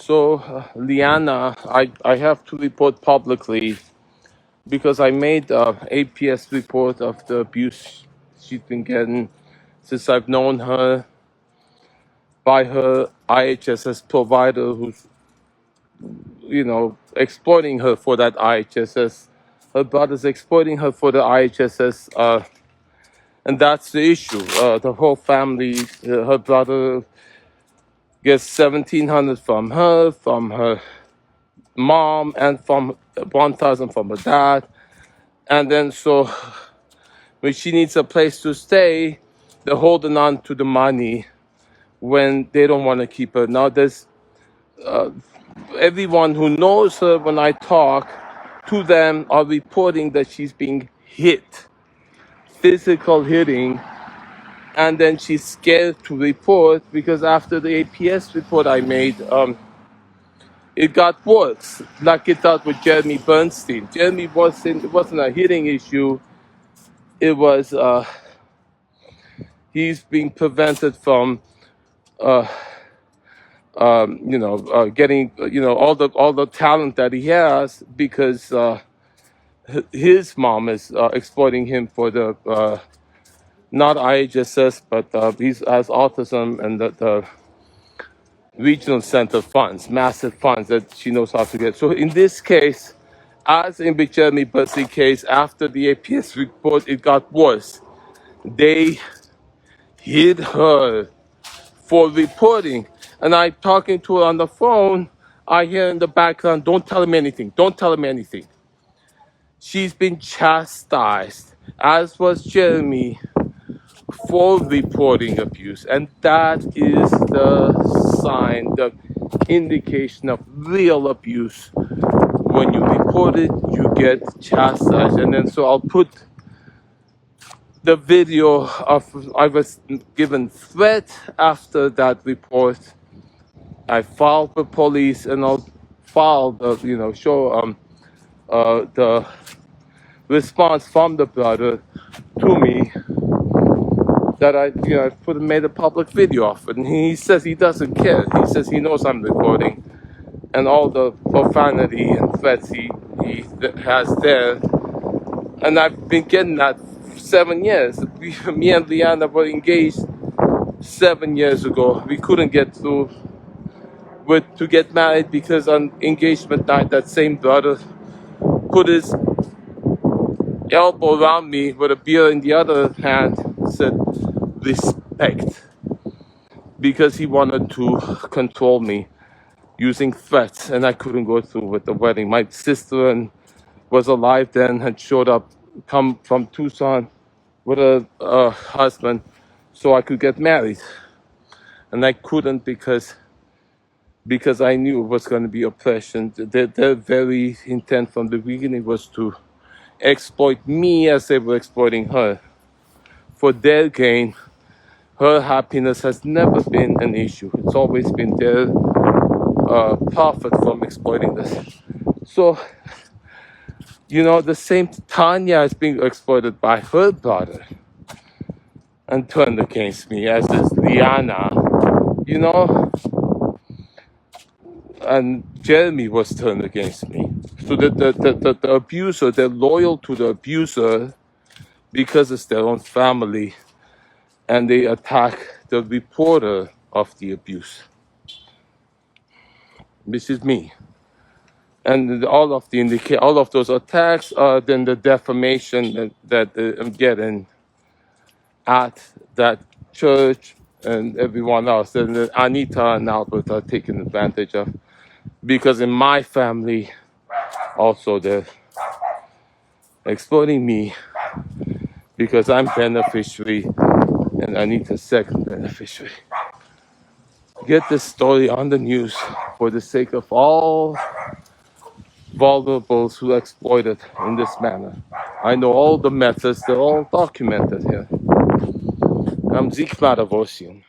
Liana, I have to report publicly because I made a APS report of the abuse she's been getting since I've known her by her IHSS provider who's, exploiting her for that IHSS. Her brother's exploiting her for the IHSS, and that's the issue. The whole family, her brother gets 1,700 from her mom, and from 1,000 from her dad. And then so when she needs a place to stay, they're holding on to the money when they don't want to keep her. Now there's everyone who knows her, when I talk to them, are reporting that she's being hit, physical hitting, and then she's scared to report because after the APS report I made, it got worse, like it did with Jeremy Bernstein. It wasn't a hitting issue. It was he's being prevented from getting all the talent that he has because his mom is exploiting him for the not IHSS, but he has autism, and the regional center funds, massive funds that she knows how to get. So in this case, as in the Jeremy Bussey case, after the APS report, it got worse. They hit her for reporting. And I'm talking to her on the phone. I hear in the background, don't tell him anything. Don't tell him anything. She's been chastised, as was Jeremy, for reporting abuse. And that is the sign, the indication of real abuse. When you report it, you get chastised. And then so I'll put the video of I was given threat after that report. I filed with police, and I'll file the show the response from the brother to me that I made a public video of it. And he says he doesn't care. He says he knows I'm recording, and all the profanity and threats he has there. And I've been getting that for 7 years. Me and Liana were engaged 7 years ago. We couldn't get through to get married because on engagement night, that same brother put his elbow around me with a beer in the other hand, said respect, because he wanted to control me using threats, and I couldn't go through with the wedding. My sister was alive then, had showed up, come from Tucson with a husband so I could get married, and I couldn't because I knew it was going to be oppression. Their very intent from the beginning was to exploit me as they were exploiting her for their gain. Her happiness has never been an issue. It's always been their profit from exploiting this. So, the same Tanya is being exploited by her brother and turned against me, as is Liana, and Jeremy was turned against me. So the abuser, they're loyal to the abuser because it's their own family, and they attack the reporter of the abuse. This is me. And all of those attacks are then the defamation that I'm getting at that church and everyone else. And Anita and Albert are taking advantage of. Because in my family, also they're exploiting me because I'm beneficiary and Anita's second beneficiary. Get this story on the news for the sake of all vulnerables who are exploited in this manner. I know all the methods, they're all documented here. I'm Zeke Matevosian.